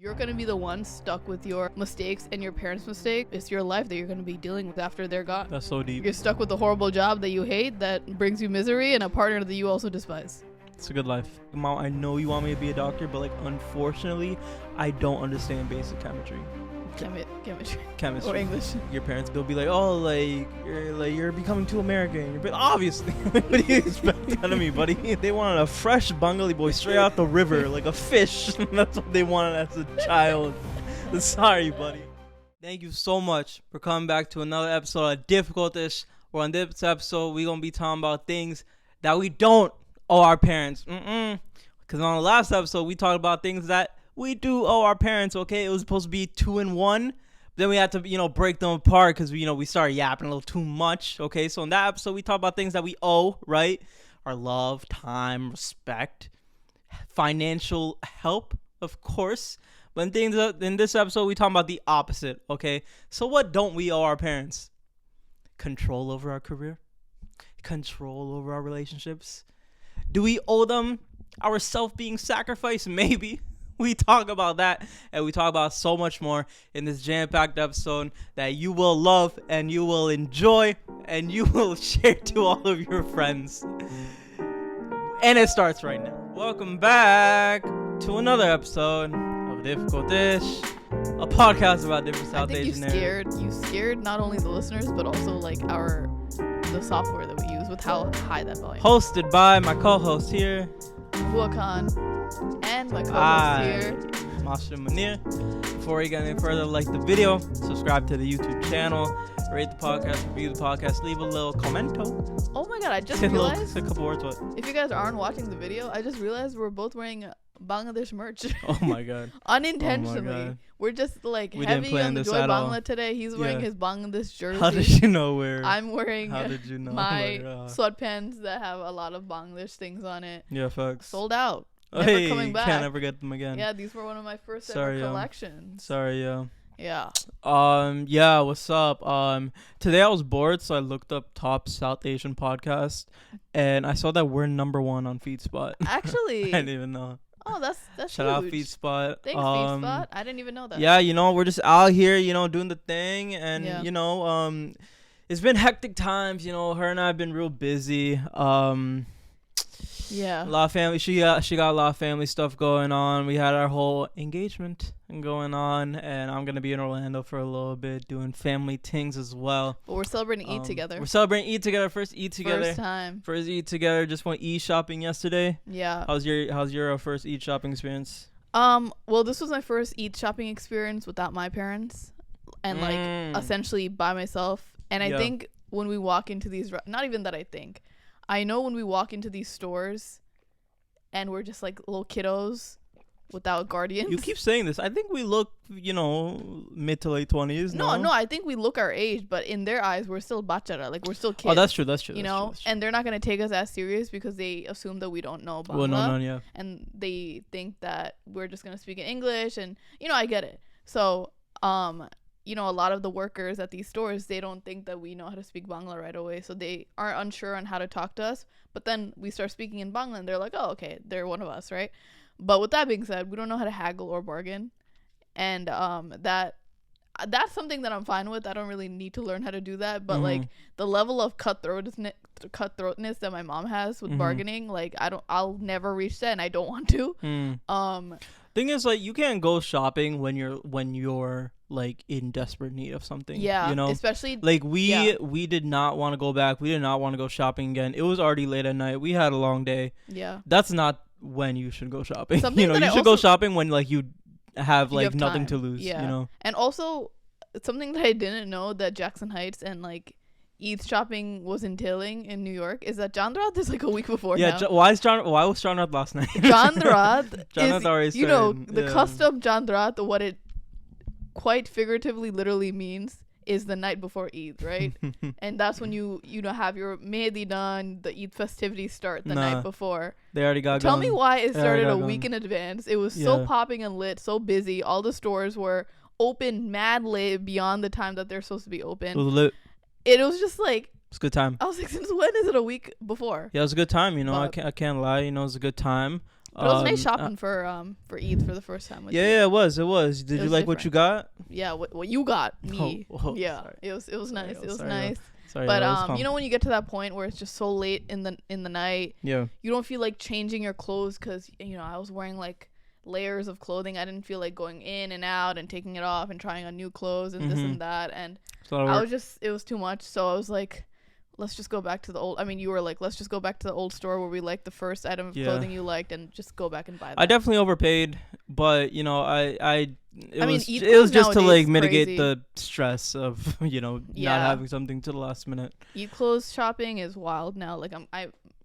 You're going to be the one stuck with your mistakes and your parents' mistake. It's your life that you're going to be dealing with after they're gone. That's so deep. You're stuck with a horrible job that you hate that brings you misery and a partner that you also despise. It's a good life. Mom, I know you want me to be a doctor, but unfortunately, I don't understand basic chemistry. Chemistry or English. Your parents, they'll be like, oh, you're becoming too American. But obviously, what do you expect out of me, buddy? They wanted a fresh Bengali boy straight out the river, like a fish. That's what they wanted as a child. Sorry, buddy. Thank you so much for coming back to another episode of Difficult-ish. Where on this episode, we're gonna be talking about things that we don't owe our parents. Because on the last episode, we talked about things that we do owe our parents, okay? It was supposed to be 2 in 1. But then we had to, break them apart because, we started yapping a little too much, okay? So in that episode, we talked about things that we owe, right? Our love, time, respect, financial help, of course. But in this episode, we talk about the opposite, okay? So what don't we owe our parents? Control over our career? Control over our relationships? Do we owe them our self being sacrificed? Maybe. We talk about that, and we talk about so much more in this jam-packed episode that you will love and you will enjoy and you will share to all of your friends. And it starts right now. Welcome back to another episode of Difficult-ish, a podcast about different South Asian areas. You scared not only the listeners but also the software that we use with how high that volume. Hosted by my co-host here, Khan, and my co-host here, Master Munir. Before we get any further, like the video, subscribe to the YouTube channel, rate the podcast, review the podcast, leave a little commento. Oh my god, I just realized. A couple words. What? If you guys aren't watching the video, I just realized we're both wearing Bangladesh merch. Oh my god. Unintentionally. Oh my god. We're just we heavy on the Joy Bangla today. He's wearing his Bangladesh jersey. How did you know where? I'm wearing my Oh sweatpants that have a lot of Bangladesh things on it. Yeah, folks. Sold out. Never coming back. Can't ever get them again. Yeah, these were one of my first ever collections. Sorry, Yeah. Yeah, what's up? Today I was bored, so I looked up top South Asian podcast, and I saw that we're #1 on FeedSpot. Actually. I didn't even know. Oh, that's Shout out FeedSpot. Thanks, FeedSpot. I didn't even know that. Yeah, we're just out here, doing the thing, and it's been hectic times. Her and I have been real busy. Yeah. A lot of family. She got a lot of family stuff going on. We had our whole engagement going on, and I'm gonna be in Orlando for a little bit doing family things as well. But we're celebrating Eid together. We're celebrating Eid together. First Eid together. First Eid together. Just went Eid shopping yesterday. Yeah. How's your first Eid shopping experience? Well, this was my first Eid shopping experience without my parents, and essentially by myself. And I think when we walk into these, not even that I think. I know when we walk into these stores and we're just little kiddos without guardians. You keep saying this. I think we look, mid to late 20s. No, I think we look our age, but in their eyes, we're still bachara. We're still kids. Oh, that's true. And they're not going to take us as serious because they assume that we don't know Bangla. Well, no, yeah. And they think that we're just going to speak in English. And, I get it. So, a lot of the workers at these stores, they don't think that we know how to speak Bangla right away. So they are unsure on how to talk to us. But then we start speaking in Bangla and they're like, oh, okay, they're one of us, right? But with that being said, we don't know how to haggle or bargain. And that's something that I'm fine with. I don't really need to learn how to do that. But the level of cutthroatness that my mom has with bargaining, I'll never reach that and I don't want to. Thing is, you can't go shopping when you're in desperate need of something. Yeah, especially we did not want to go back. We did not want to go shopping again. It was already late at night. We had a long day. Yeah, that's not when you should go shopping. You should go shopping when you have nothing to lose. Yeah, and also something that I didn't know that Jackson Heights and Eid shopping was entailing in New York is that John Rath is a week before. Yeah, now. Why was John Rath last night? John Rath is, already started. The custom John Rath, what it quite figuratively literally means is the night before Eid, right? And that's when you have your Mehdi done, the Eid festivities start the night before. They already got Tell me why it started a week in advance. It was so popping and lit, so busy. All the stores were open mad late beyond the time that they're supposed to be open. It was lit. It was just it's a good time. I was since when is it a week before? Yeah, it was a good time, I can't lie, it was a good time. But it was nice shopping for Eid for the first time with you. Yeah, it was. Did you like what you got? Yeah, what you got? Me. Yeah. Sorry. It was nice. It was sorry, nice. Sorry, But you know when you get to that point where it's just so late in the night, yeah, you don't feel like changing your clothes because I was wearing like layers of clothing. I didn't feel like going in and out and taking it off and trying on new clothes and this and that, and it was too much. So I was like, let's just go back to the old. I mean, you were like, let's just go back to the old store where we liked the first item of clothing you liked and just go back and buy that. I definitely overpaid, but it Eid was just to like mitigate crazy. the stress of not having something to the last minute. Eid clothes shopping is wild now. Like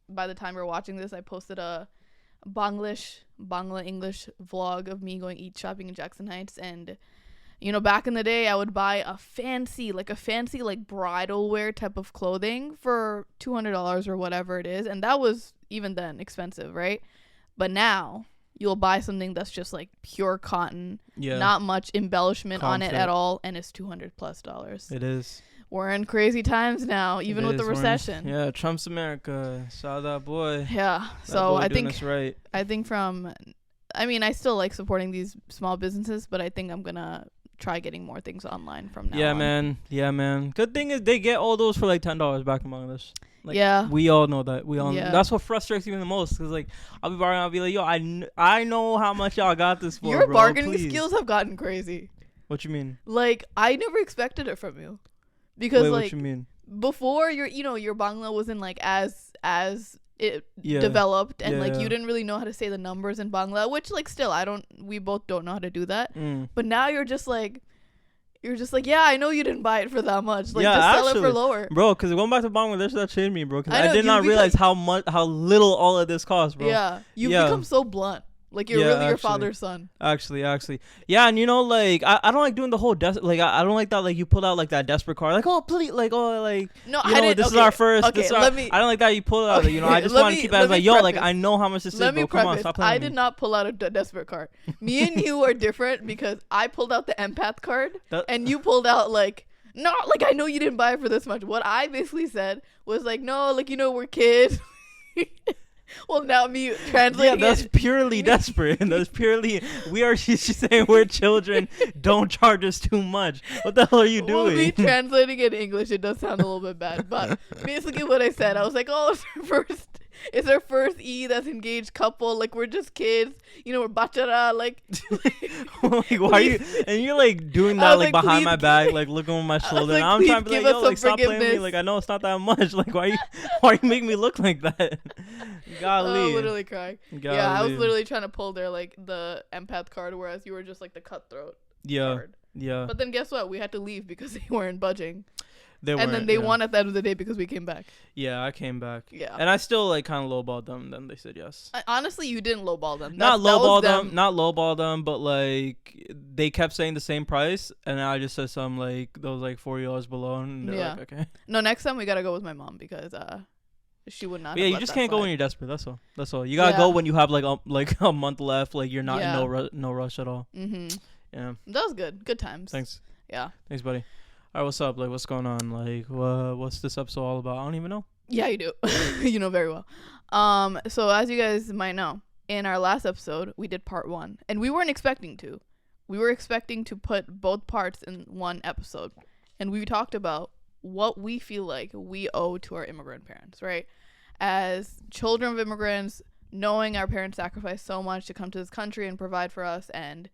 by the time we're watching this, I posted a Bangla English vlog of me going Eid shopping in Jackson Heights, and back in the day, I would buy a fancy like bridal wear type of clothing for $200 or whatever it is. And that was even then expensive, right? But now you'll buy something that's just like pure cotton, not much embellishment on it at all. And it's $200+. It is. We're in crazy times now, even with the recession. Yeah, Trump's America. Saw that boy. Yeah. So I think right. I still like supporting these small businesses, but I think I'm going to try getting more things online from now on. Yeah, man. Good thing is they get all those for like $10 back in Bangladesh. Like, yeah. We all know that. That's what frustrates me the most. Because like, I'll be like, yo, I know how much y'all got this for, Your bro, bargaining please. skills have gotten crazy. What you mean? Like, I never expected it from you. Because wait, like, what you mean? Before your Bangla wasn't like as it developed, and like you didn't really know how to say the numbers in Bangla, which like still we both don't know how to do that. But now you're just like, yeah, I know you didn't buy it for that much. Like, just sell it for lower, bro. Because going back to Bangladesh, that changed me, bro. Because I did not realize how little all of this costs, bro. Yeah, you've become so blunt. Like, you're really your father's son. Actually. Yeah, and like, I don't like doing the whole I don't like that, like, you pulled out, like, that desperate card. Like, oh, please, like, oh, like, no, I didn't, this is our first. Okay, I don't like that you pull it out. Okay, I just want to keep it as, like, yo, like, I know how much this is, bro. Come on, stop playing I did not pull out a desperate card. Me and you are different because I pulled out the empath card, and you pulled out, like, no, like, I know you didn't buy it for this much. What I basically said was, like, no, like, we're kids. Well, now me translating. Yeah, that's purely desperate. That's purely she's saying we're children. Don't charge us too much. What the hell are you doing? Well, me translating in English, it does sound a little bit bad. But basically what I said, I was like, oh, it's our first Eid as engaged couple. Like, we're just kids. We're bachara. Like, like, why are you? And you're like doing that like behind my back, like looking over my shoulder. Like, and I'm trying to be like, yo, like, stop playing with me. Like, I know it's not that much. Like, why you make me look like that? Golly. Oh, literally crying. Golly. Yeah, I was literally trying to pull the empath card, whereas you were just like the cutthroat card. Yeah. But then guess what? We had to leave because they weren't budging. And then they won at the end of the day because we came back. Yeah, I came back. Yeah. And I still like kind of lowballed them. Then they said yes. Honestly, you didn't lowball them. Not lowball them, but like they kept saying the same price, and I just said something like those like $40 below, and they're like, okay. No, next time we gotta go with my mom because she would not. Yeah, you just can't go when you're desperate. That's all. You gotta go when you have like a month left. Like, you're not in no rush at all. Mhm. Yeah. That was good. Good times. Thanks. Yeah. Thanks, buddy. All right, what's up? Like, what's going on? Like, what's this episode all about? I don't even know. Yeah, you do. You know very well. So as you guys might know, in our last episode, we did part 1, and we weren't expecting to. We were expecting to put both parts in one episode, and we talked about what we feel like we owe to our immigrant parents, right? As children of immigrants, knowing our parents sacrificed so much to come to this country and provide for us, and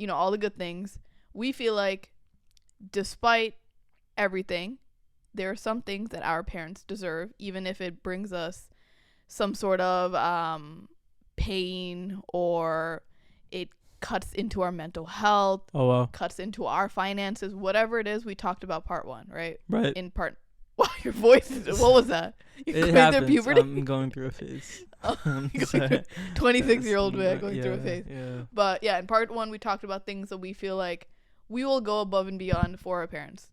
all the good things, we feel like despite everything, there are some things that our parents deserve, even if it brings us some sort of pain, or it cuts into our mental health, cuts into our finances, whatever it is. We talked about part 1, right? Right. In part, wow, your voice what was that? It happens. Puberty? I'm going through a phase. 26-year-old man going through a phase. Yeah. But yeah, in part 1, we talked about things that we feel like we will go above and beyond for our parents.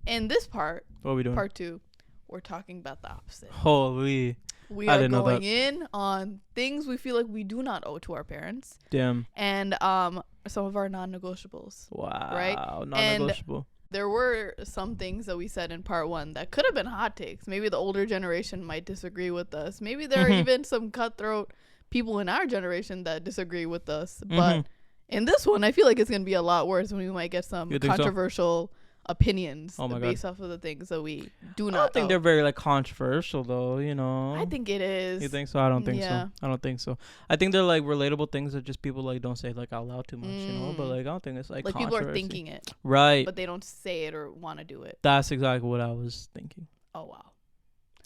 In this part, what are we doing? Part 2, we're talking about the opposite. Holy. We are going in on things we feel like we do not owe to our parents. Damn. And some of our non-negotiables. Wow. Right? Non-negotiable. And there were some things that we said in part 1 that could have been hot takes. Maybe the older generation might disagree with us. Maybe there are even some cutthroat people in our generation that disagree with us. Mhm. But in this one, I feel like it's going to be a lot worse when we might get some You think so? controversial opinions Oh my God. based off of the things that we do I not don't think know. they're very like controversial though, you know. I think it is. You think so? I don't think Yeah. so. I don't think so. I think they're like relatable things that just people like don't say like out loud too much, you know. But Mm. like I don't think it's like Like people are controversy. thinking it, Right. but they don't say it or want to do it. That's exactly what I was thinking. Oh wow.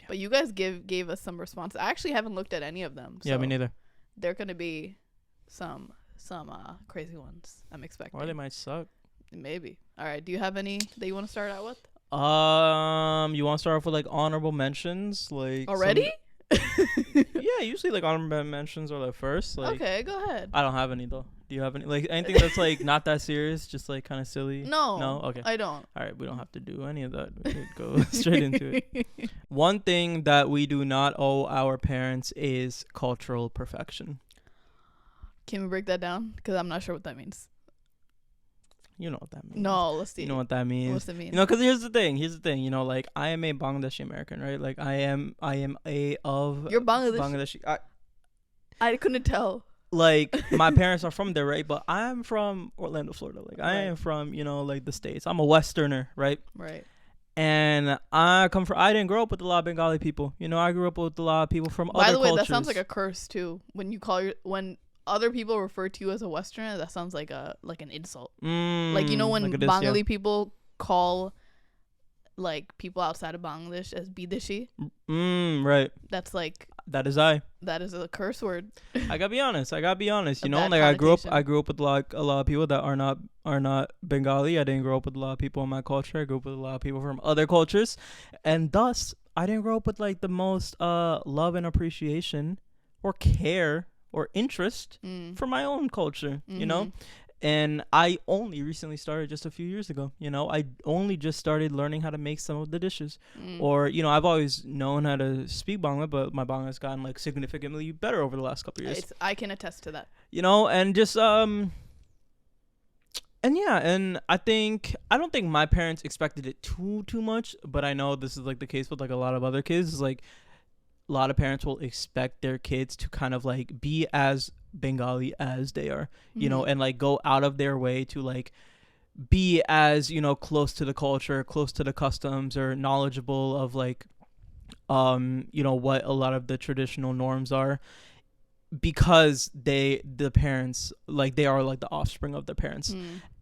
But you guys gave us some responses. I actually haven't looked at any of them. Yeah, so me neither. They're gonna be some crazy ones. I'm expecting. Or they might suck. Maybe. All right. Do you have any that you want to start out with? You want to start off with like honorable mentions, like Already? Yeah, usually like honorable mentions are like first. Like, Okay, go ahead. I don't have any though. Do you have any? Like anything that's like not that serious, just like kind of silly? No. No. Okay. I don't. All right, we don't have to do any of that. We could go straight into it. One thing that we do not owe our parents is cultural perfection. Can we break that down? Because I'm not sure what that means. You know what that means. No, let's see. You know what that means. What's it mean? You know, because here's the thing. You know, like I am a Bangladeshi American, right? Like I am a of You're Bangladeshi. Bangladeshi. I couldn't tell. Like my parents are from there, right? But I'm from Orlando, Florida. Like I Right. am from, you know, like the States. I'm a Westerner, right? Right. And I didn't grow up with a lot of Bengali people. You know, I grew up with a lot of people from By other the way, cultures. that sounds like a curse too. When other people refer to you as a Westerner, that sounds like an insult. Like, you know, when like it is, Bengali people call like people outside of Bangladesh as bideshi, right. that's like That is that is a curse word. I gotta be honest. You A know, bad like I grew up connotation. with a lot of people that are not Bengali. I didn't grow up with a lot of people in my culture. I grew up with a lot of people from other cultures, and thus I didn't grow up with like the most love and appreciation or care or interest for my own culture. You know. And I only recently started just a few years ago. You know, I only just started learning how to make some of the dishes. Or, you know, I've always known how to speak Bangla, but my Bangla has gotten like significantly better over the last couple of years. I can attest to that. You know, and just and yeah, and I don't think my parents expected it too much, but I know this is like the case with like a lot of other kids. Like a lot of parents will expect their kids to kind of like be as Bengali as they are, you know, and like go out of their way to like be as, you know, close to the culture, close to the customs, or knowledgeable of like you know, what a lot of the traditional norms are, because the parents, like they are like the offspring of their parents.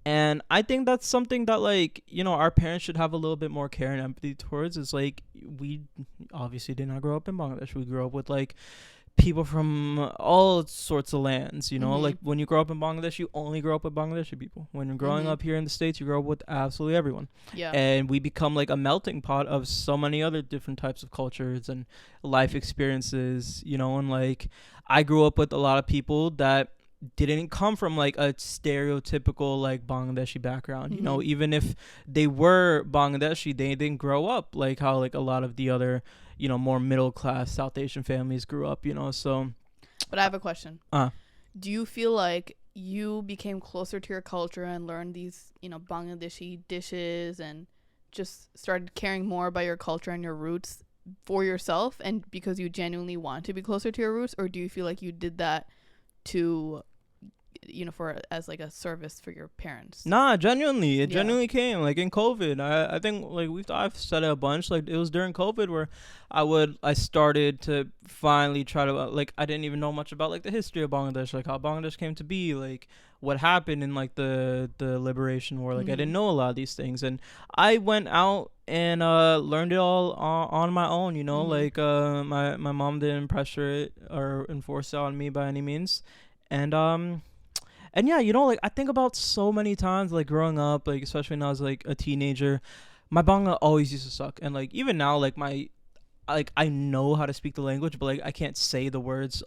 And I think that's something that, like, you know, our parents should have a little bit more care and empathy towards. Is like, we obviously did not grow up in Bangladesh. We grew up with like people from all sorts of lands, you know. Like when you grow up in Bangladesh, you only grow up with Bangladeshi people. When you're growing up here in the States, you grow up with absolutely everyone. Yeah. And we become like a melting pot of so many other different types of cultures and life experiences, you know. And like I grew up with a lot of people that didn't come from like a stereotypical like Bangladeshi background, you know. Even if they were Bangladeshi, they didn't grow up like how like a lot of the other, you know, more middle class South Asian families grew up, you know. So But I have a question. Do you feel like you became closer to your culture and learned these, you know, Bangladeshi dishes and just started caring more about your culture and your roots for yourself, and because you genuinely want to be closer to your roots? Or do you feel like you did that to, you know, for as like a service for your parents? Nah, genuinely, it genuinely came like in COVID. I think like I've said it a bunch. Like it was during COVID where I started to finally try to like, I didn't even know much about like the history of Bangladesh, like how Bangladesh came to be, like what happened in like the liberation war. Like I didn't know a lot of these things, and I went out and learned it all on my own, you know. Like my mom didn't pressure it or enforce it on me by any means. And yeah, you know, like I think about so many times like growing up, like especially when I was like a teenager, my Bangla always used to suck. And like even now, like I know how to speak the language, but like I can't say the words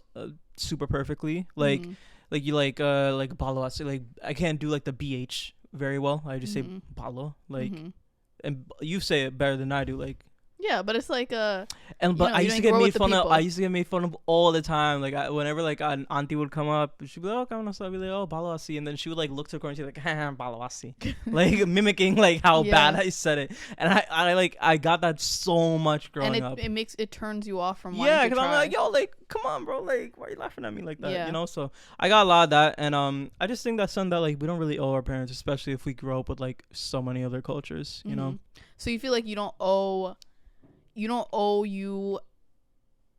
super perfectly. Like like you like balo, like I can't do like the BH very well. I just say balo, like and you say it better than I do. Like Yeah, but it's like But I you used to didn't get grow made with the fun of. people. I used to get made fun of all the time. Like whenever like an auntie would come up, she'd be like, "Oh, come on," so I'd be like, "Oh, balawasi," and then she would like look to the corner and she'd be like, "Ha, balawasi," like mimicking like how bad Yeah. I said it. And I got that so much growing And up. it turns you off from Yeah, wanting to because I'm try. like, yo, like, come on, bro, like, why are you laughing at me like that? Yeah. You know, so I got a lot of that, and I just think that's something that like we don't really owe our parents, especially if we grow up with like so many other cultures, you know. So you feel like you don't owe you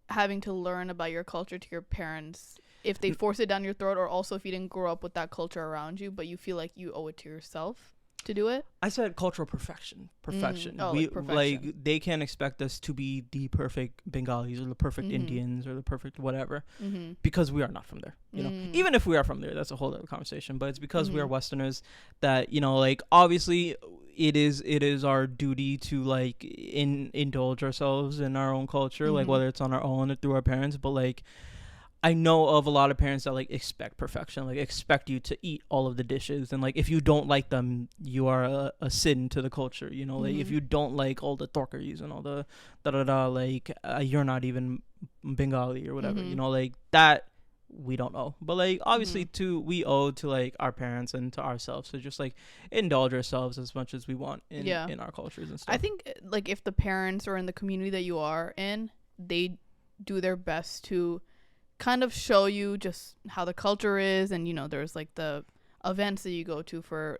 having to learn about your culture to your parents if they force it down your throat, or also if you didn't grow up with that culture around you, but you feel like you owe it to yourself to do it. I said cultural perfection. Oh, We like perfection. like they can't expect us to be the perfect Bengalis or the perfect Indians or the perfect whatever, because we are not from there. You know, even if we are from there, that's a whole other conversation. But it's because we are Westerners that, you know, like obviously it is our duty to like indulge ourselves in our own culture, like whether it's on our own or through our parents. But like, I know of a lot of parents that like expect perfection, like expect you to eat all of the dishes, and like if you don't like them, you are a sin to the culture. You know, like if you don't like all the torkeries and all the like you're not even Bengali or whatever. You know, like that we don't know. But like obviously too, we owe to like our parents and to ourselves to just like indulge ourselves as much as we want in our cultures and stuff. I think like if the parents or in the community that you are in, they do their best to kind of show you just how the culture is, and you know there's like the events that you go to for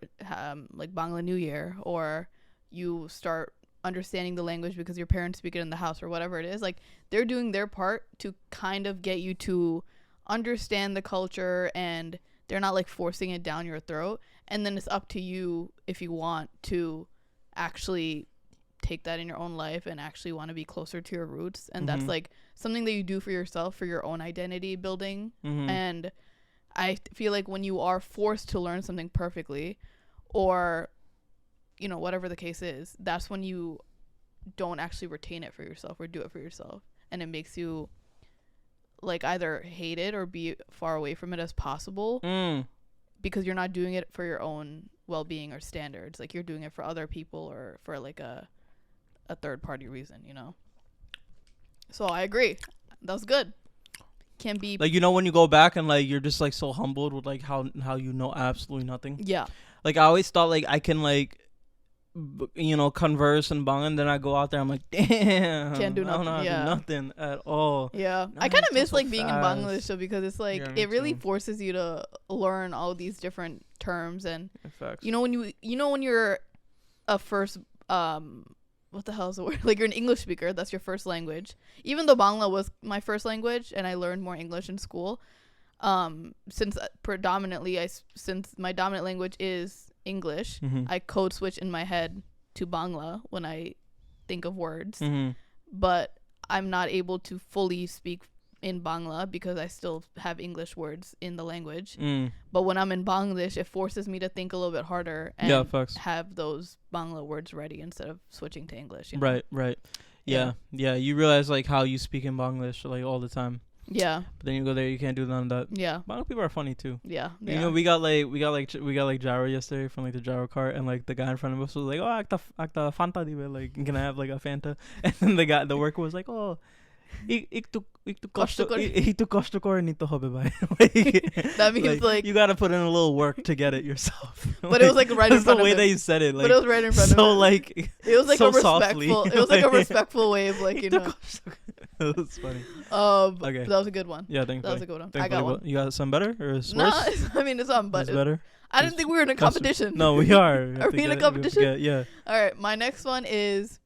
like Bangla New Year, or you start understanding the language because your parents speak it in the house or whatever it is. Like they're doing their part to kind of get you to understand the culture, and they're not like forcing it down your throat. And then it's up to you if you want to actually take that in your own life and actually want to be closer to your roots. And that's like something that you do for yourself, for your own identity building. And I feel like when you are forced to learn something perfectly, or you know whatever the case is, that's when you don't actually retain it for yourself or do it for yourself, and it makes you like either hate it or be far away from it as possible, because you're not doing it for your own well-being or standards. Like you're doing it for other people or for like a third party reason, you know. So I agree, that was good. Can be like, you know, when you go back and like you're just like so humbled with like how you know absolutely nothing. Yeah. Like I always thought like I can like you know converse in Bangla, and then I go out there, I'm like, damn, can't do nothing. I don't know nothing at all. Yeah. No, I kind of miss so like being in fast. Bangladesh though, because it's like it really forces you to learn all these different terms. And you know when you're a first what the hell is the word? Like you're an English speaker, that's your first language. Even though Bangla was my first language and I learned more English in school, since my dominant language is English, I code switch in my head to Bangla when I think of words. But I'm not able to fully speak in Bangla because I still have English words in the language. But when I'm in Bangladesh, it forces me to think a little bit harder and have those Bangla words ready instead of switching to English. You know? Right. Yeah. You realize like how you speak in Bangladesh like all the time. Yeah. But then you go there, you can't do none of that. Yeah. Bangla people are funny too. Yeah. You know, we got like gyro yesterday from like the gyro cart, and like the guy in front of us was like, "Oh, akta Fanta dibe, like can I have like a Fanta?" And then the worker was like, "Oh, একটু কষ্ট করে নিতে হবে ভাই." That means like you gotta put in a little work to get it yourself. But it was like right in front of him. That's the way that you said it. Like, but it was right in front of him. So like it was like so a respectful. Softly. It was like a respectful way of like, you know. That's funny. Okay. That was a good one. Yeah, thanks. That was a good one. I got one. You got some better or worse? No, I mean it's on, but it's better. I didn't think we were in a competition. No, we are. Are we in a competition? Yeah. All right. My next one is: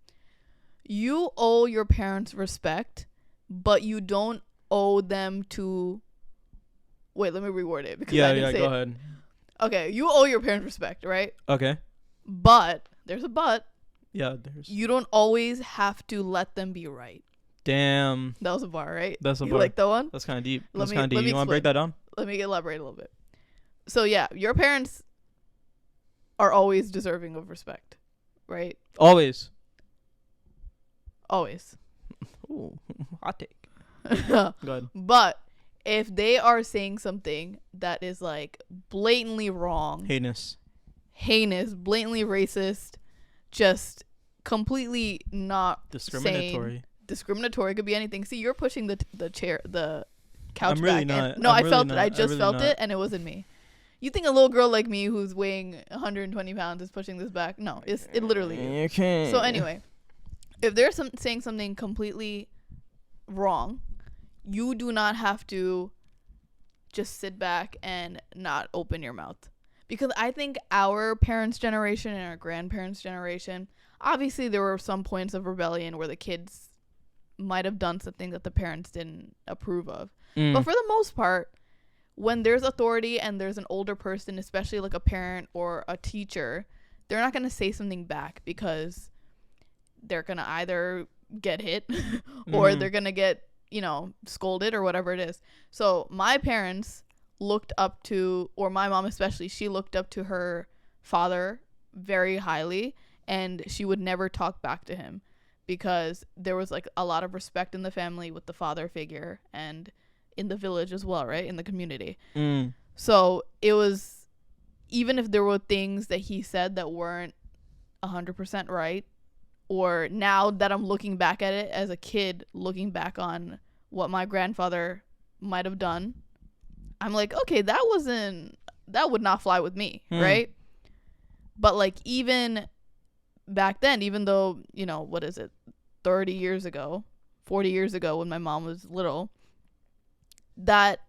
you owe your parents respect, but you don't owe them to. Wait, let me reword it because I didn't say go it. ahead. Okay, you owe your parents respect, right? Okay. But there's a but. Yeah, there's. You don't always have to let them be right. Damn. That was a bar, right? That's a you bar. like that one? That's kind of deep. Let me You want to break that down? Let me elaborate a little bit. So yeah, your parents are always deserving of respect, right? Always. Ooh, hot take. Go ahead. But if they are saying something that is like blatantly wrong, heinous, blatantly racist, just completely not discriminatory. Discriminatory could be anything. See, you're pushing the couch I'm really back. not. No, I really felt not. it. I just really felt not. it, and it wasn't me. You think a little girl like me who's weighing 120 pounds is pushing this back? No, it literally is. You can't. So anyway, if they're saying something completely wrong, you do not have to just sit back and not open your mouth. Because I think our parents' generation and our grandparents' generation, obviously there were some points of rebellion where the kids might have done something that the parents didn't approve of. But for the most part, when there's authority and there's an older person, especially like a parent or a teacher, they're not going to say something back because they're going to either get hit or they're going to get, scolded or whatever it is. So my parents looked up to, or my mom especially, she looked up to her father very highly, and she would never talk back to him because there was like a lot of respect in the family with the father figure and in the village as well, right? In the community. So it was, even if there were things that he said that weren't 100% right, or now that I'm looking back at it as a kid, looking back on what my grandfather might have done, I'm like, okay, that would not fly with me, right? But like even back then, even though, 30 years ago, 40 years ago when my mom was little, that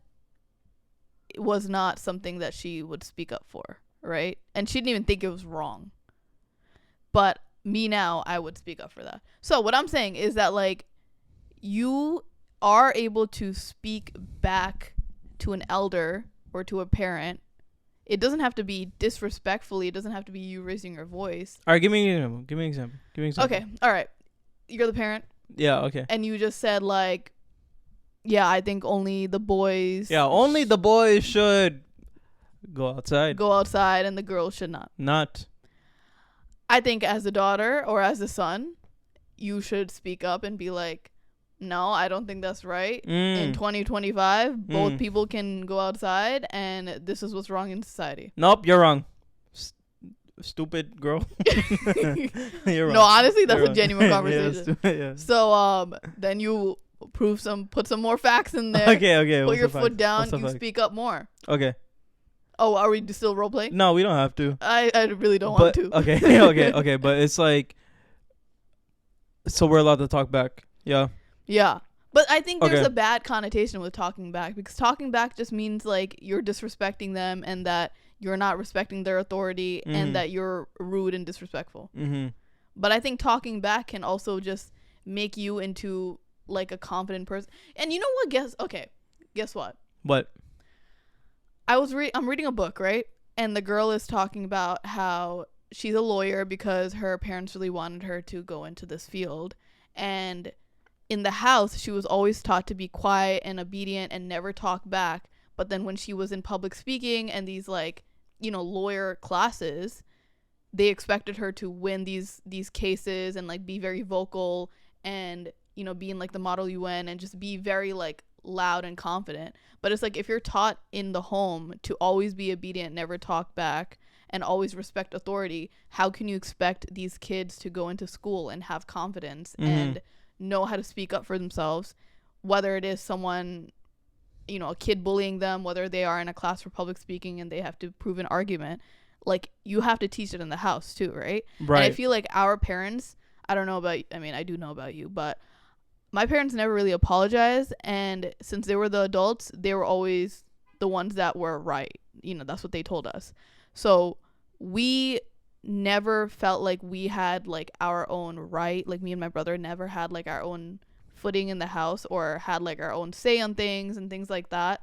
was not something that she would speak up for, right? And she didn't even think it was wrong. But me now, I would speak up for that. So what I'm saying is that like you are able to speak back to an elder or to a parent. It doesn't have to be disrespectfully. It doesn't have to be you raising your voice. All right, give me an example. Okay, all right. You're the parent. Yeah, okay. And you just said like, yeah, I think only the boys. Yeah, only the boys should go outside. Go outside and the girls should not. Not. I think as a daughter or as a son, you should speak up and be like, no, I don't think that's right. In 2025, both people can go outside and this is what's wrong in society. Nope, you're wrong. Stupid girl. You're wrong. No, honestly, that's You're a genuine wrong. conversation. Yeah. So then you put some more facts in there. Okay. Put your foot down. You speak up more. Okay. Oh, are we still role playing? No, we don't have to. I really don't want to. Okay. But it's like, so we're allowed to talk back. Yeah. Yeah. But I think there's a bad connotation with talking back, because talking back just means like you're disrespecting them and that you're not respecting their authority and that you're rude and disrespectful. But I think talking back can also just make you into like a confident person. And you know what? Guess what? What? I'm reading a book, right? And the girl is talking about how she's a lawyer because her parents really wanted her to go into this field. And in the house, she was always taught to be quiet and obedient and never talk back. But then when she was in public speaking and these like, lawyer classes, they expected her to win these cases and like be very vocal and, be in like the Model UN and just be very like loud and confident. But it's like, if you're taught in the home to always be obedient, never talk back, and always respect authority, how can you expect these kids to go into school and have confidence and know how to speak up for themselves, whether it is someone, a kid bullying them, whether they are in a class for public speaking and they have to prove an argument? Like, you have to teach it in the house too, right? And I feel like our parents, I do know about you, but my parents never really apologized, and since they were the adults, they were always the ones that were right. That's what they told us. So we never felt like we had like our own right. Like, me and my brother never had like our own footing in the house or had like our own say on things and things like that.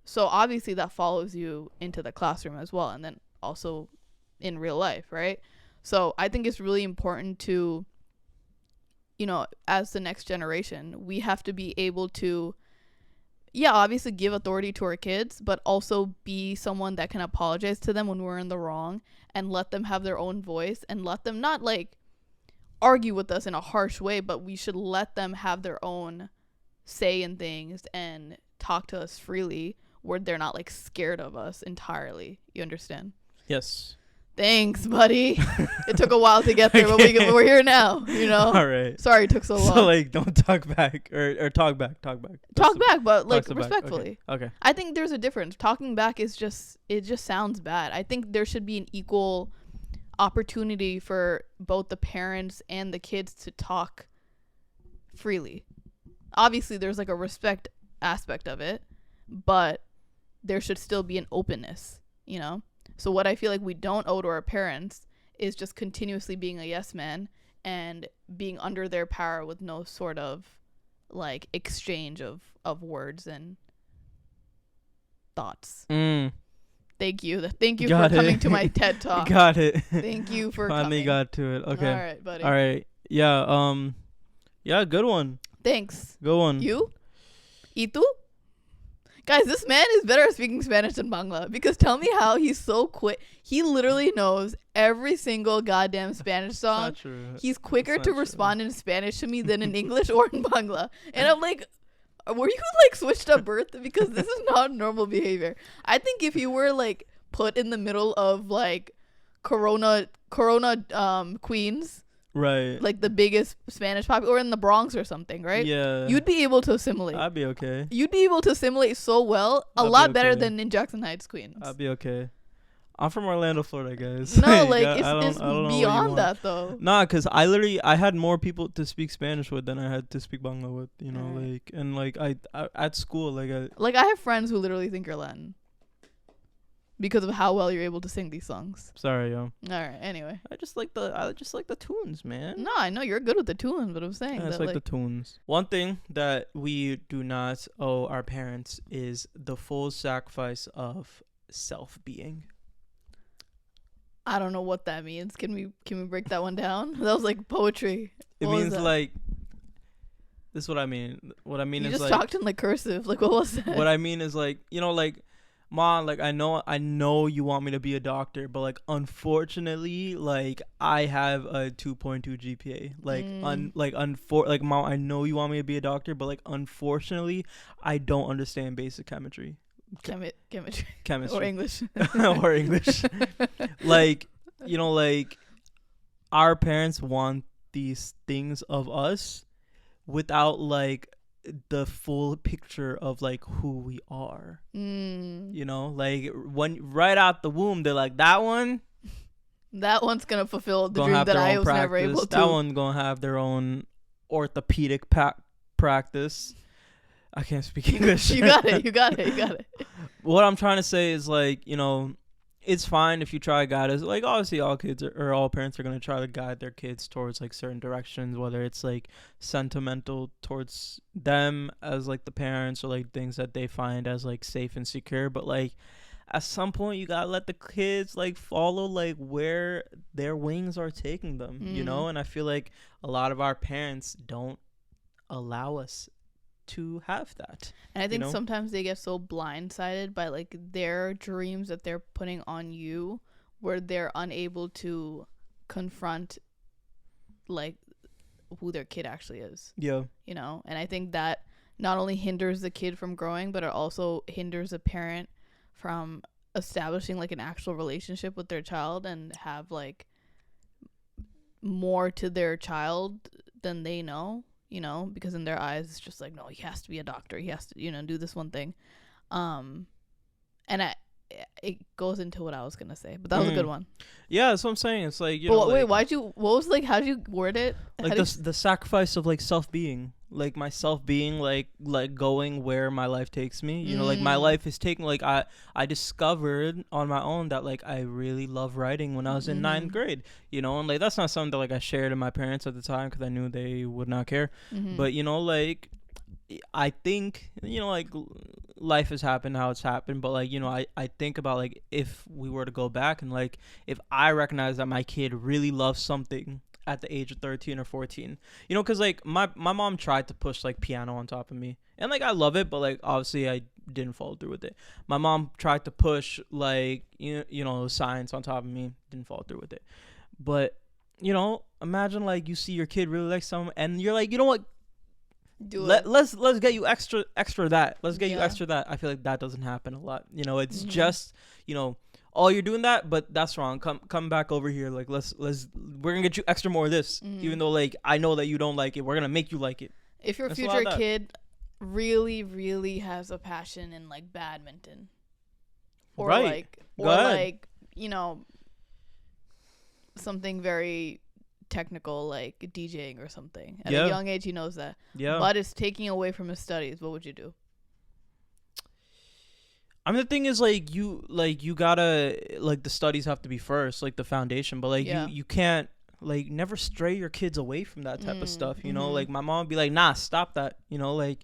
So obviously that follows you into the classroom as well, and then also in real life, right? So I think it's really important to, as the next generation, we have to be able to, obviously give authority to our kids, but also be someone that can apologize to them when we're in the wrong and let them have their own voice and let them not like argue with us in a harsh way, but we should let them have their own say in things and talk to us freely where they're not like scared of us entirely. You understand? Yes. Thanks, buddy. It took a while to get there, but we're here now. You know. All right. Sorry, it took so long. So like, don't talk back or talk back. Talk back. Talk back, but like back. respectfully. Okay. I think there's a difference. Talking back is just sounds bad. I think there should be an equal opportunity for both the parents and the kids to talk freely. Obviously, there's like a respect aspect of it, but there should still be an openness, you know? So what I feel like we don't owe to our parents is just continuously being a yes man and being under their power with no sort of like exchange of words and thoughts. Thank you. Thank you for coming to my TED Talk. Got it. Thank you for finally coming. got to it. Okay. All right, buddy. All right. Yeah. Yeah. Good one. Thanks. Good one. You? ¿Y tú? Guys, this man is better at speaking Spanish than Bangla, because tell me how he's so quick. He literally knows every single goddamn Spanish song. Not true. He's quicker to respond in Spanish to me than in English or in Bangla. And I'm like, were you like switched up birth? Because this is not normal behavior. I think if you were like put in the middle of like Corona Queens, right, like the biggest Spanish or in the Bronx or something, right? Yeah. You'd be able to assimilate. I'd be okay. You'd be able to assimilate so well, a lot better than in Jackson Heights, Queens. I'd be okay. I'm from Orlando, Florida, guys. No, like I it's beyond that though. Nah, cause I had more people to speak Spanish with than I had to speak Bangla with. You know, like, and like I at school, like I have friends who literally think you're Latin because of how well you're able to sing these songs. Sorry, yo. All right. Anyway, I just like the tunes, man. No, I know you're good with the tunes, but I'm saying I just like the tunes. One thing that we do not owe our parents is the full sacrifice of self-being. I don't know what that means. Can we break that one down? That was like poetry. It means like, this is what I mean. What I mean is like, you just talked in like cursive. Like, what was that? What I mean is like, you know, like, Mom, like, I know you want me to be a doctor, but like, unfortunately, like, I have a 2.2 GPA. Like, Mom, I know you want me to be a doctor, but like, unfortunately, I don't understand basic chemistry. Chemistry or English. Or English. Like, you know, like, our parents want these things of us without like the full picture of like who we are. You know, like when right out the womb they're like, that one's gonna fulfill the dream that I was never able to. That one's gonna have their own orthopedic practice. I can't speak English. You got it. What I'm trying to say is, like, you know, it's fine if you try to guide us. Like, obviously, all kids or all parents are going to try to guide their kids towards, like, certain directions, whether it's, like, sentimental towards them as, like, the parents or, like, things that they find as, like, safe and secure. But, like, at some point, you got to let the kids, like, follow, like, where their wings are taking them, you know? And I feel like a lot of our parents don't allow us to have that. And I think sometimes they get so blindsided by like their dreams that they're putting on you, where they're unable to confront like who their kid actually is. Yeah. You know, and I think that not only hinders the kid from growing, but it also hinders a parent from establishing like an actual relationship with their child and have like more to their child than they know. You know, because in their eyes, it's just like, no, he has to be a doctor. He has to, you know, do this one thing. And it goes into what I was going to say, but that was a good one. Yeah, that's what I'm saying. It's like, how'd you word it? Like the sacrifice of like self-being, like my self-being, like going where my life takes me, you know, like my life is taking, like I discovered on my own that like I really love writing when I was in 9th grade, you know, and like that's not something that like I shared to my parents at the time because I knew they would not care. But, you know, like I think, you know, like life has happened how it's happened, but like, you know, I think about like if we were to go back and like if I recognize that my kid really loves something at the age of 13 or 14, you know, because like my mom tried to push like piano on top of me, and like I love it, but like obviously I didn't follow through with it. My mom tried to push like you know science on top of me, didn't follow through with it. But you know, imagine like you see your kid really like something and you're like, you know what, let's get you extra that. Let's get you extra that. I feel like that doesn't happen a lot. You know, it's just, you know, oh, you're doing that, but that's wrong. Come back over here. Like, we're gonna get you extra more of this, even though like I know that you don't like it. We're gonna make you like it. If your future kid really, really has a passion in like badminton, or like you know, something very technical like DJing or something. At a young age, he knows that. Yeah. But it's taking away from his studies. What would you do? I mean, the thing is, like, you gotta, like, the studies have to be first, like, the foundation. But, like, you can't, like, never stray your kids away from that type of stuff, you know? Like, my mom would be like, nah, stop that. You know, like,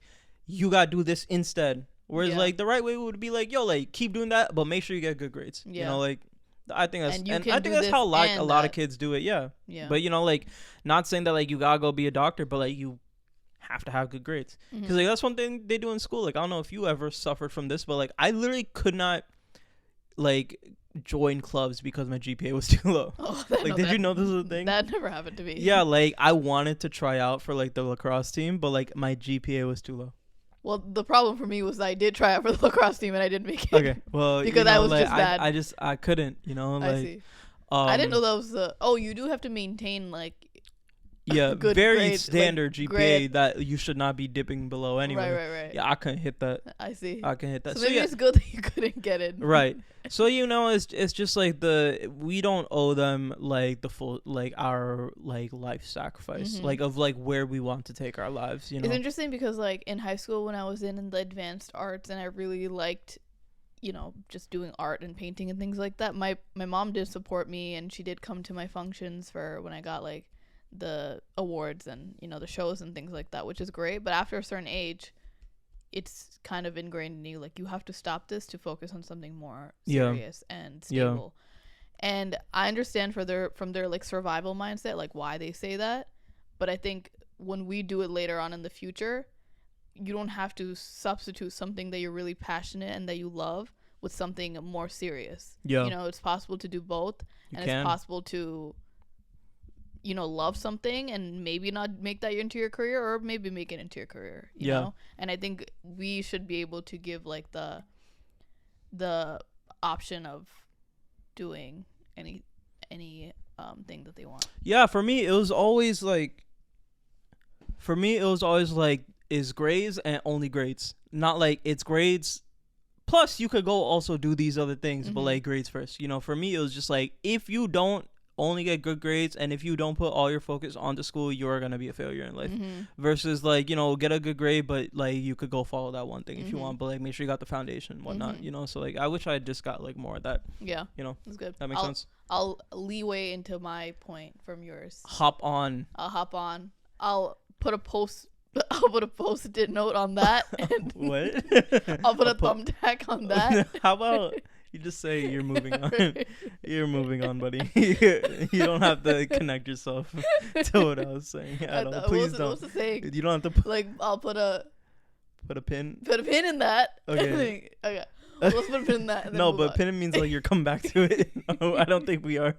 you gotta do this instead. Whereas, like, the right way would be like, yo, like, keep doing that, but make sure you get good grades. Yeah. You know, like, I think that's how like a lot of kids do it. Yeah. But you know, like, not saying that like you gotta go be a doctor, but like you have to have good grades, because like that's one thing they do in school. Like, I don't know if you ever suffered from this, but like I literally could not like join clubs because my GPA was too low. Oh, like, did you know this was a thing? That never happened to me. Yeah, like I wanted to try out for like the lacrosse team, but like my GPA was too low. Well, the problem for me was I did try out for the lacrosse team and I didn't make it. Okay, well, because I was like, just bad. I couldn't, you know, like. I see. I didn't know that was the. Oh, you do have to maintain like. Yeah, good very grade, standard like, GPA grade. That you should not be dipping below anyway. Right. Yeah, I couldn't hit that. I see. I can hit that. So maybe it's good that you couldn't get it. Right. So, you know, it's just like we don't owe them like the full, like our like life sacrifice, like of like where we want to take our lives, you know. It's interesting because like in high school when I was in the advanced arts and I really liked, you know, just doing art and painting and things like that. My mom did support me and she did come to my functions for when I got like the awards and, you know, the shows and things like that, which is great. But after a certain age, it's kind of ingrained in you, like you have to stop this to focus on something more serious and stable. And I understand from their like survival mindset, like why they say that, but I think when we do it later on in the future, you don't have to substitute something that you're really passionate and that you love with something more serious. You know, it's possible to do both. It's possible to, you know, love something and maybe not make that into your career, or maybe make it into your career, you know? And I think we should be able to give like the option of doing any thing that they want. Yeah, for me it was always like is grades and only grades. Not like it's grades plus you could go also do these other things, but like grades first. You know, for me it was just like, if you don't only get good grades and if you don't put all your focus onto school, you're gonna be a failure in life. Versus like, you know, get a good grade, but like you could go follow that one thing if you want, but like make sure you got the foundation and whatnot, you know. So like I wish I had just got like more of that. You know, that's good. That makes sense. I'll leeway into my point from yours. I'll hop on. I'll put a post-it note on that. And what? I'll put a thumbtack on that. How about you just say you're moving on? You're moving on, buddy. You don't have to connect yourself to what I was saying at all. Please don't. What's the saying? You don't have to. Like, I'll put a pin. Put a pin in that. Okay. Okay. Well, let's put a pin in that. And then no, but pin means like you're coming back to it. No, I don't think we are.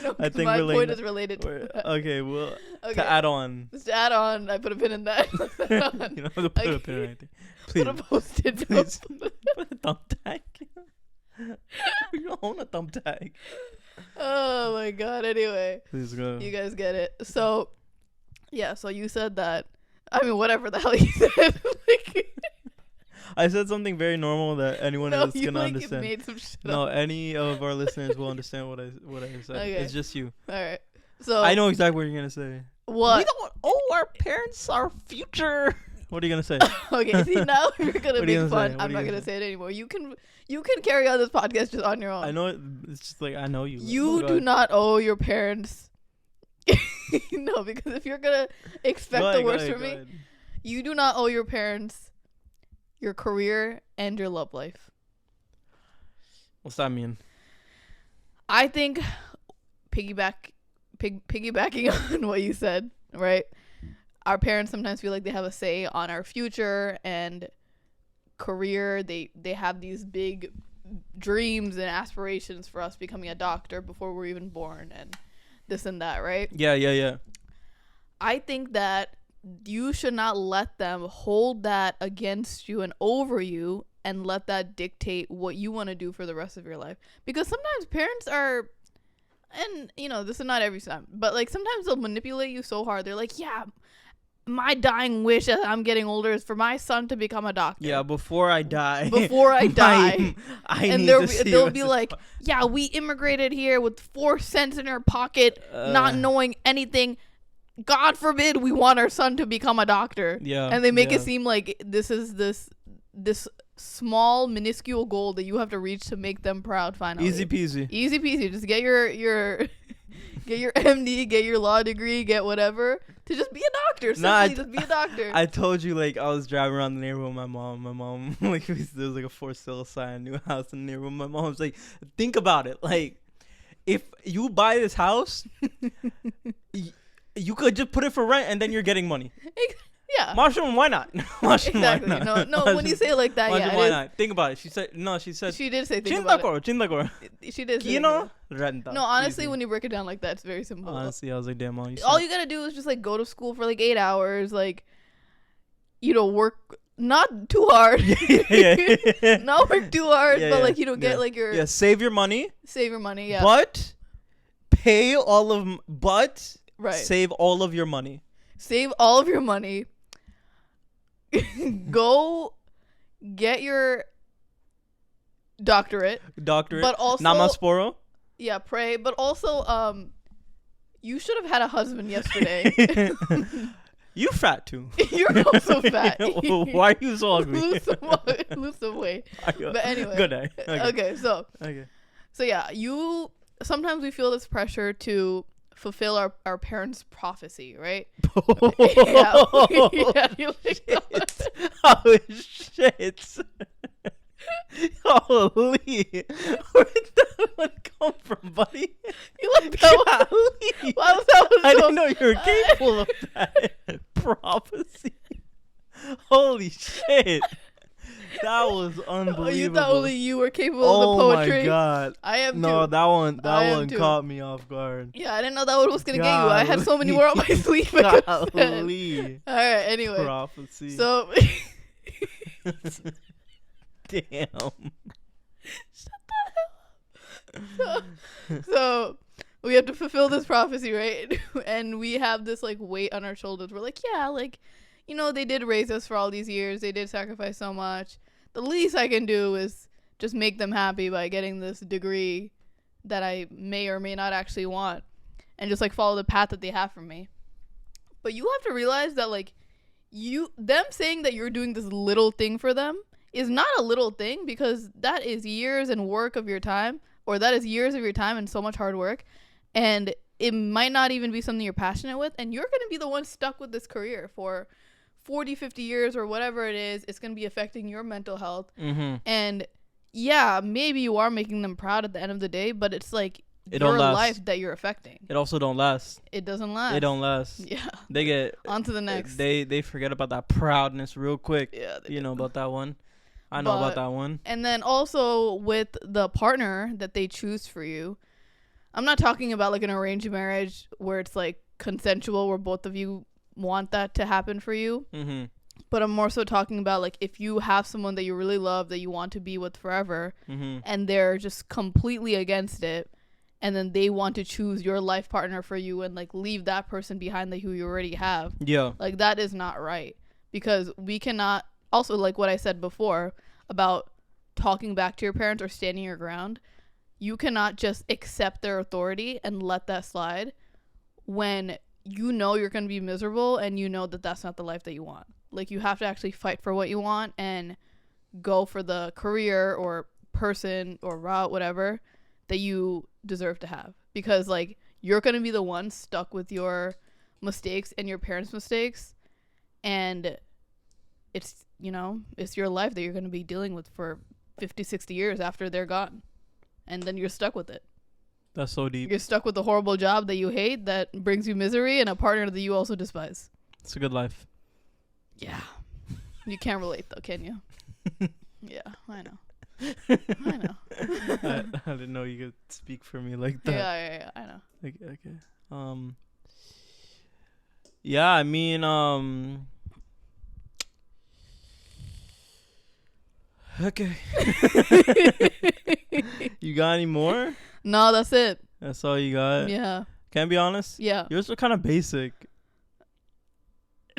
No, I think my point is related to okay, well, to add on. Just to add on, I put a pin in that. You don't have to put a pin in anything. Please. Put a post-it. Please. Put a thumbtack. You don't own a thumbtack. Oh my god. Anyway, please go. You guys get it. So yeah, so you said that, I mean, whatever the hell you said. Like, I said something very normal that anyone else can understand. Made some shit no, up. Any of our listeners will understand what I said. Okay. It's just you. All right. So I know exactly what you're gonna say. What? We don't owe our parents our future. What are you gonna say? Okay, see, now you're gonna make fun. I'm not gonna say it anymore. You can carry on this podcast just on your own. I know it's just like I know you. You do not owe your parents. No, because if you're gonna expect the worst from me, you do not owe your parents your career and your love life. What's that mean? I think piggybacking on what you said, right? Our parents sometimes feel like they have a say on our future and career. They have these big dreams and aspirations for us becoming a doctor before we're even born and this and that, right? Yeah. I think that you should not let them hold that against you and over you and let that dictate what you want to do for the rest of your life. Because sometimes parents are, and you know, this is not every time, but like sometimes they'll manipulate you so hard. They're like, yeah, my dying wish as I'm getting older is for my son to become a doctor. Yeah, before I die. And they'll be like, yeah, we immigrated here with 4 cents in our pocket, not knowing anything. God forbid we want our son to become a doctor. Yeah. And they make it seem like this is this small minuscule goal that you have to reach to make them proud finally. Easy peasy. Just get your get your MD, get your law degree, get whatever to just be a doctor. Simply just be a doctor. I told you, like, I was driving around the neighborhood with my mom, like, there was like a for sale sign, new house in the neighborhood. My mom was like, think about it. Like, if you buy this house, you could just put it for rent and then you're getting money. Yeah. Marshall, why not? Exactly. Why not? No, when you say it like that, Marshall, why not? Think about it. She said she did say think about it. Chintakoro. She did say Kino? Renta. No, honestly, when you break it down like that, it's very simple. Honestly, I was like, damn, all you gotta do is just like go to school for like 8 hours, like, you know, work not too hard. Not work too hard, but like, you know, get like your save your money, yeah, but pay all of right, save all of your money. Go get your doctorate, but also Namasporo. Yeah, pray, but also you should have had a husband yesterday. You fat too. You're also fat. Why are you so ugly? Lose some weight. But anyway. Good day. Okay, so yeah, sometimes we feel this pressure to fulfill our parents' prophecy, right? You're like, oh shit. Holy, where did that one come from, buddy? You like that one? Wow, I didn't know you were capable of that prophecy. Holy shit. That was unbelievable. You thought only you were capable of the poetry? Oh my god. I am no, too. that one caught me off guard. Yeah, I didn't know that one was going to get you. I had so many more on my sleeve. Golly. Alright, anyway. Prophecy. So. Damn. Shut the hell up. So we have to fulfill this prophecy, right? And we have this like weight on our shoulders. We're like, yeah, like, you know, they did raise us for all these years. They did sacrifice so much. The least I can do is just make them happy by getting this degree that I may or may not actually want, and just like follow the path that they have for me. But you have to realize that like them saying that you're doing this little thing for them is not a little thing, because that is years and work of your time, or that is years of your time and so much hard work. And it might not even be something you're passionate with. And you're going to be the one stuck with this career for 40, 50 years or whatever it is. It's going to be affecting your mental health. Mm-hmm. And yeah, maybe you are making them proud at the end of the day, but it's like your life that you're affecting. It also don't last. It doesn't last. It don't last. Yeah. They get on to the next. They forget about that proudness real quick. Yeah. You know about that one. I know about that one. And then also with the partner that they choose for you, I'm not talking about like an arranged marriage where it's like consensual, where both of you want that to happen for you. Mm-hmm. But I'm more so talking about like if you have someone that you really love, that you want to be with forever, mm-hmm. and they're just completely against it, and then they want to choose your life partner for you and like leave that person behind that who you already have. Yeah. Like that is not right, because we cannot, also like what I said before about talking back to your parents or standing your ground, you cannot just accept their authority and let that slide when you know you're going to be miserable and you know that that's not the life that you want. Like you have to actually fight for what you want and go for the career or person or route, whatever, that you deserve to have. Because like you're going to be the one stuck with your mistakes and your parents' mistakes, and it's, you know, it's your life that you're going to be dealing with for 50, 60 years after they're gone. And then you're stuck with it. That's so deep. You're stuck with a horrible job that you hate, that brings you misery, and a partner that you also despise. It's a good life. Yeah. You can't relate though, can you? Yeah, I know. I know. I didn't know you could speak for me like that. Yeah, I know. Okay. Yeah, I mean, Okay. You got any more? No, that's it. That's all you got? Yeah. Can I be honest? Yeah. Yours were kind of basic.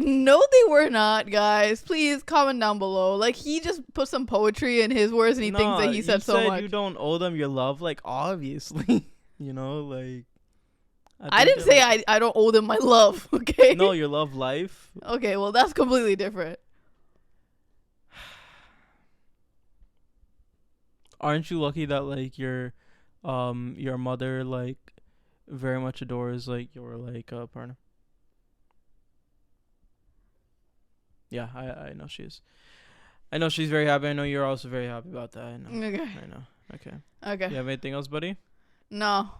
No, they were not, guys. Please comment down below. Like, he just put some poetry in his words and he thinks that he said so much. You don't owe them your love, like, obviously. You know, like. I didn't say I don't owe them my love, okay? No, your love life. Okay, well, that's completely different. Aren't you lucky that, like, your mother, like, very much adores, like, your, like, partner? Yeah, I know she is. I know she's very happy. I know you're also very happy about that. I know. Okay. I know. Okay. Okay. You have anything else, buddy? No.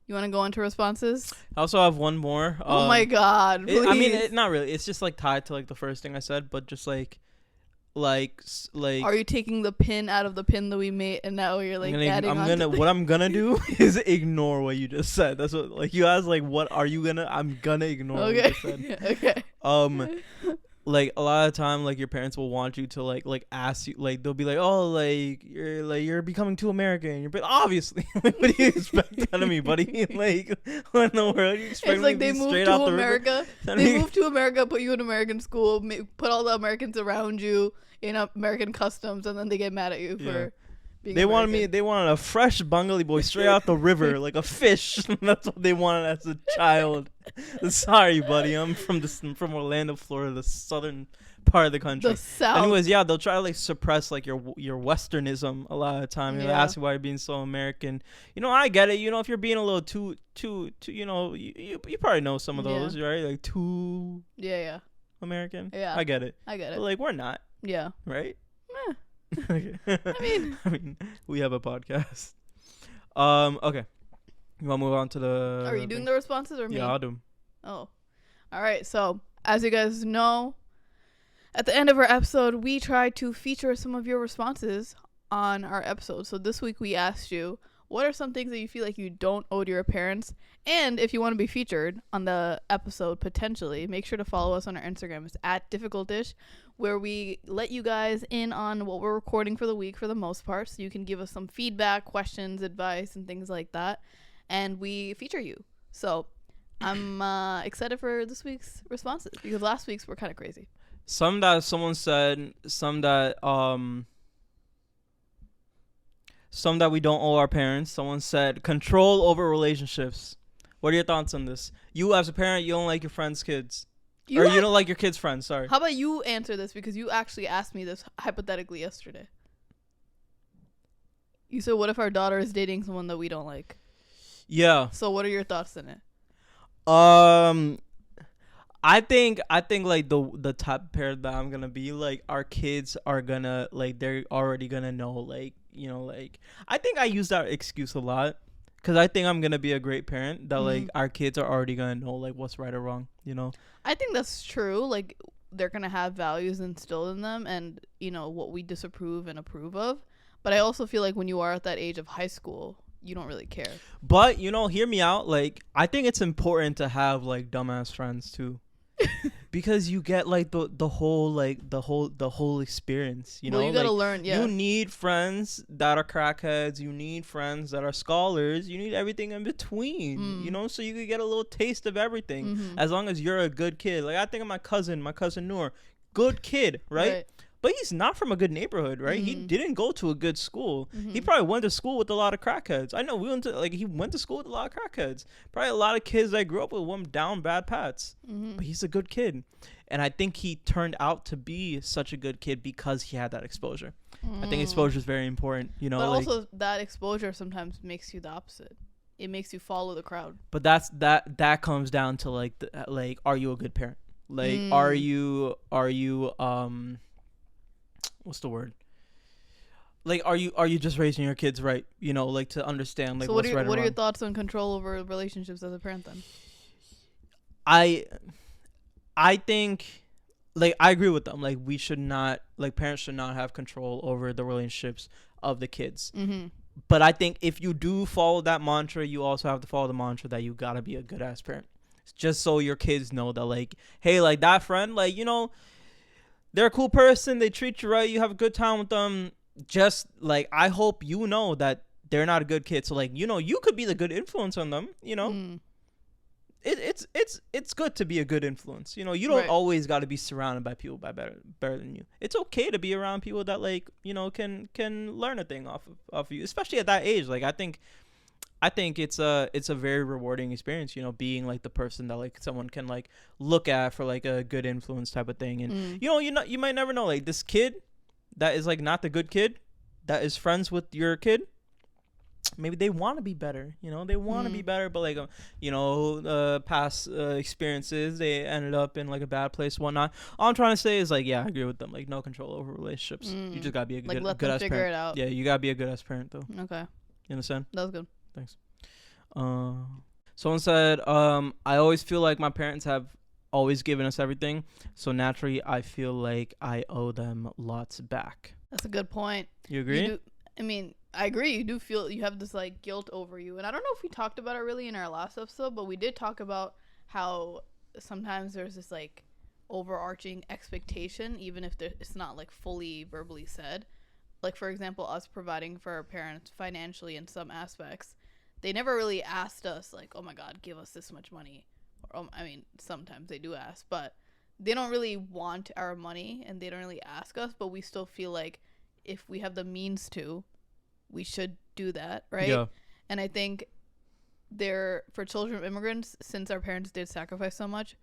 You want to go into responses? I also have one more. Oh my God! Please. I mean, not really. It's just like tied to like the first thing I said, but just like. Are you taking the pin out of the pin that we made, and now you're like adding on? What I'm gonna do is ignore what you just said. That's what like you asked like what are you gonna? I'm gonna ignore what you just said. Okay. Like a lot of time like your parents will want you to like ask you like they'll be like you're becoming too American. You're obviously what do you expect out of me, buddy? Like what in the world you expect? It's like they moved to America. They moved to America, put you in American school, put all the Americans around you in American customs, and then they get mad at you for being American. They wanted a fresh Bengali boy straight out the river like a fish. That's what they wanted as a child. Sorry, buddy. I'm from Orlando, Florida, the southern part of the country. The South. Anyways, yeah, they'll try to like suppress like your westernism a lot of the time. They'll ask you why you're being so American. You know, I get it. You know, if you're being a little too you know, you probably know some of those, right? Like too American. Yeah. I get it. But like we're not. Yeah. Right? Okay. I mean, we have a podcast. Okay. You want to move on to the... Are you doing the responses or me? Yeah, I'll do them. Oh. All right. So, as you guys know, at the end of our episode, we try to feature some of your responses on our episode. So, this week we asked you, what are some things that you feel like you don't owe to your parents? And if you want to be featured on the episode, potentially, make sure to follow us on our Instagram. It's @difficultish, where we let you guys in on what we're recording for the week for the most part. So you can give us some feedback, questions, advice, and things like that. And we feature you. So I'm excited for this week's responses because last week's were kind of crazy. Some that someone said, some that we don't owe our parents. Someone said control over relationships. What are your thoughts on this? You as a parent, you don't like your friends' kids. You don't like your kids' friends, sorry. How about you answer this because you actually asked me this hypothetically yesterday. You said, what if our daughter is dating someone that we don't like? Yeah. So what are your thoughts on it? I think like the type of parent that I'm gonna be, like our kids are gonna like they're already gonna know, like, you know, like I think I use that excuse a lot because I think I'm gonna be a great parent that like our kids are already gonna know like what's right or wrong, you know. I think that's true. Like they're gonna have values instilled in them and, you know, what we disapprove and approve of. But I also feel like when you are at that age of high school, you don't really care. But, you know, hear me out. Like, I think it's important to have like dumbass friends too. Because you get like the whole experience, you know. Well, you gotta learn. Yeah, you need friends that are crackheads, you need friends that are scholars, you need everything in between, you know, so you could get a little taste of everything. As long as you're a good kid. Like I think of my cousin Noor, good kid, right? But he's not from a good neighborhood, right? He didn't go to a good school. He probably went to school with a lot of crackheads. I know he went to school with a lot of crackheads. Probably a lot of kids I grew up with went down bad paths. But he's a good kid. And I think he turned out to be such a good kid because he had that exposure. I think exposure is very important, you know. But also that exposure sometimes makes you the opposite. It makes you follow the crowd. But that comes down to like are you a good parent? Like are you what's the word? Like, are you just raising your kids right? You know, like to understand like what's right or wrong. So what are your thoughts on control over relationships as a parent then? I think, like, I agree with them. Like, parents should not have control over the relationships of the kids. But I think if you do follow that mantra, you also have to follow the mantra that you gotta be a good ass parent. Just so your kids know that, like, hey, like that friend, like, you know, they're a cool person. They treat you right. You have a good time with them. just like I hope you know that they're not a good kid. So like, you could be the good influence on them. It's good to be a good influence. You don't Right. always got to be surrounded by people better than you. It's okay to be around people that like can learn a thing off of you, especially at that age. Like I think it's a very rewarding experience, being like the person that like someone can like look at for like a good influence type of thing. And you might never know, like this kid that is like not the good kid that is friends with your kid, maybe they want to be better, they want to be better, but like past experiences, they ended up in like a bad place, whatnot. All I'm trying to say is like, yeah, I agree with them, like no control over relationships. You just gotta be a like good, let good them ass figure parent. it out. Yeah, you gotta be a good ass parent though. Okay, You understand? that was good. Thanks. Someone said, I always feel like my parents have always given us everything, so naturally I feel like I owe them lots back. That's a good point. You agree? I agree. You do feel you have this like guilt over you, and I don't know if we talked about it really in our last episode, but we did talk about how sometimes there's this like overarching expectation, even if it's not like fully verbally said. Like for example, us providing for our parents financially in some aspects, they never really asked us like, oh my god, give us this much money. Or, sometimes they do ask, but they don't really want our money and they don't really ask us, but we still feel like if we have the means to, we should do that, right? Yeah. And I think for children of immigrants, since our parents did sacrifice so much,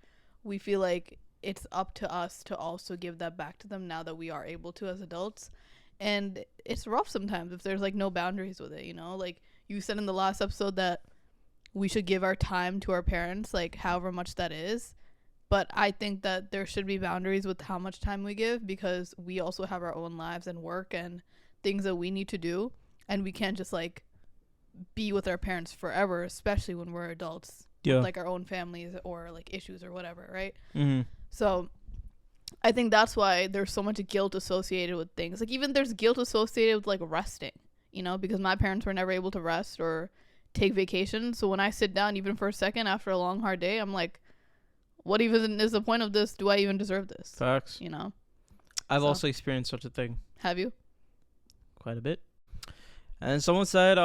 we feel like it's up to us to also give that back to them now that we are able to as adults. And it's rough sometimes if there's like no boundaries with it, like you said in the last episode that we should give our time to our parents, like however much that is. But I think that there should be boundaries with how much time we give, because we also have our own lives and work and things that we need to do. And we can't just like be with our parents forever, especially when we're adults, with like our own families or like issues or whatever, right? Mm-hmm. So I think that's why there's so much guilt associated with things. Like even there's guilt associated with like resting, because my parents were never able to rest or take vacation. So when I sit down even for a second after a long hard day, I'm like, what even is the point of this? Do I even deserve this? Facts. I've also experienced such a thing. Have you? Quite a bit. And someone said,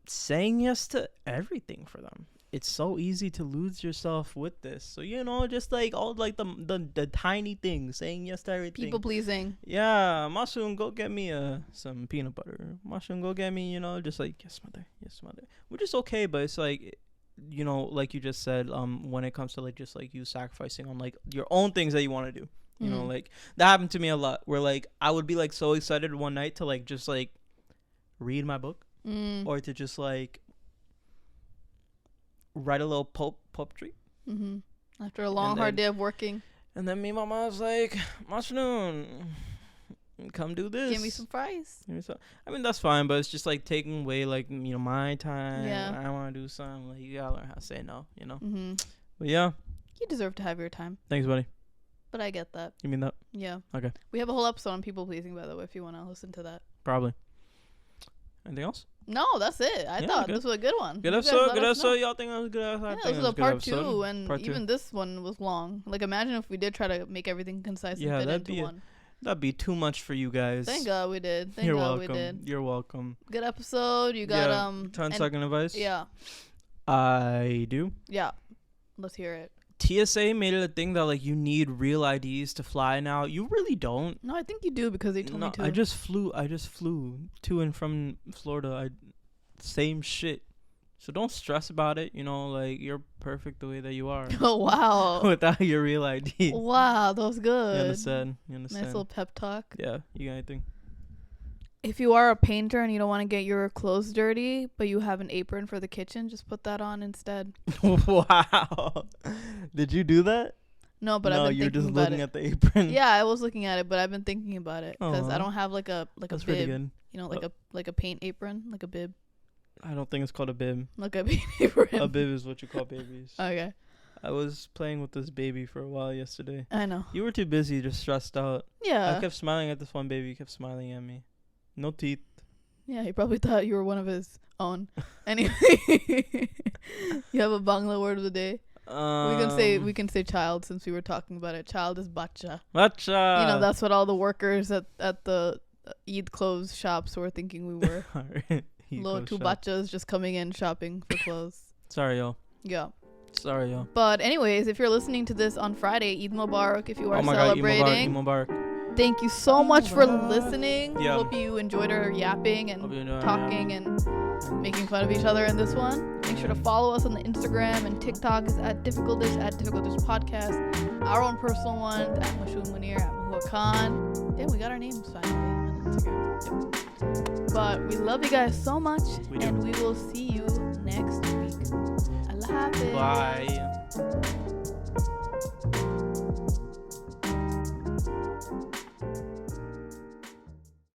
saying yes to everything for them. It's so easy to lose yourself with this. So, just like all like the tiny things, saying yes to everything. People pleasing. Yeah, Masun, go get me some peanut butter. Masun, go get me, just like, yes, mother. Which is okay, but it's like, like you just said, when it comes to like just like you sacrificing on like your own things that you want to do. Like that happened to me a lot, where like I would be like so excited one night to like just like read my book or to just like write a little poetry after a long hard day of working, and then me and my mom was like, afternoon, come do this, give me some fries. That's fine, but it's just like taking away like my time. Yeah, I want to do something. Like you gotta learn how to say no. But yeah, you deserve to have your time. Thanks, buddy. But I get that. You mean that? Yeah. Okay. We have a whole episode on people pleasing, by the way, if you want to listen to that. Probably. Anything else? No, that's it. I thought this was a good one. Good episode. Y'all think that was good? Yeah, this was a part 2, and even this one was long. Like, imagine if we did try to make everything concise and fit into one. That'd be too much for you guys. Thank God we did. You're welcome. You're welcome. Good episode. You got 10-second advice. Yeah. I do. Yeah. Let's hear it. TSA made it a thing that like you need real IDs to fly now. You really don't. No, I think you do, because they told me to. I just flew to and from Florida. Same shit. So don't stress about it. Like you're perfect the way that you are. Oh wow. Without your real ID. Wow, that was good. You understand? Nice little pep talk. Yeah. You got anything? If you are a painter and you don't want to get your clothes dirty, but you have an apron for the kitchen, just put that on instead. Wow. Did you do that? No, but I've been thinking about it. No, you're just looking at the apron. Yeah, I was looking at it, but I've been thinking about it because I don't have like a That's bib. pretty good. Like a paint apron, like a bib. I don't think it's called a bib. Like a paint apron. A bib is what you call babies. Okay. I was playing with this baby for a while yesterday. I know. You were too busy, just stressed out. Yeah. I kept smiling at this one baby. He kept smiling at me. No teeth. Yeah, he probably thought you were one of his own. Anyway, you have a Bangla word of the day. We can say child, since we were talking about it. Child is bacha. Bacha. That's what all the workers at the Eid clothes shops were thinking we were. Little two bachas just coming in shopping for clothes. Sorry, yo. Yeah. Sorry, yo. But anyways, if you're listening to this on Friday, Eid Mubarak if you are Oh my celebrating. God, Eid Mubarak. Thank you so much for listening. Yeah. Hope you enjoyed our yapping and talking and making fun of each other in this one. Make sure to follow us on the Instagram and TikTok is at Difficultish Podcast. Our own personal one at Mashoon Munir, at Mahua Khan. Yeah, we got our names finally on Instagram. But we love you guys so much, and we will see you next week. Allah Hafiz. Bye.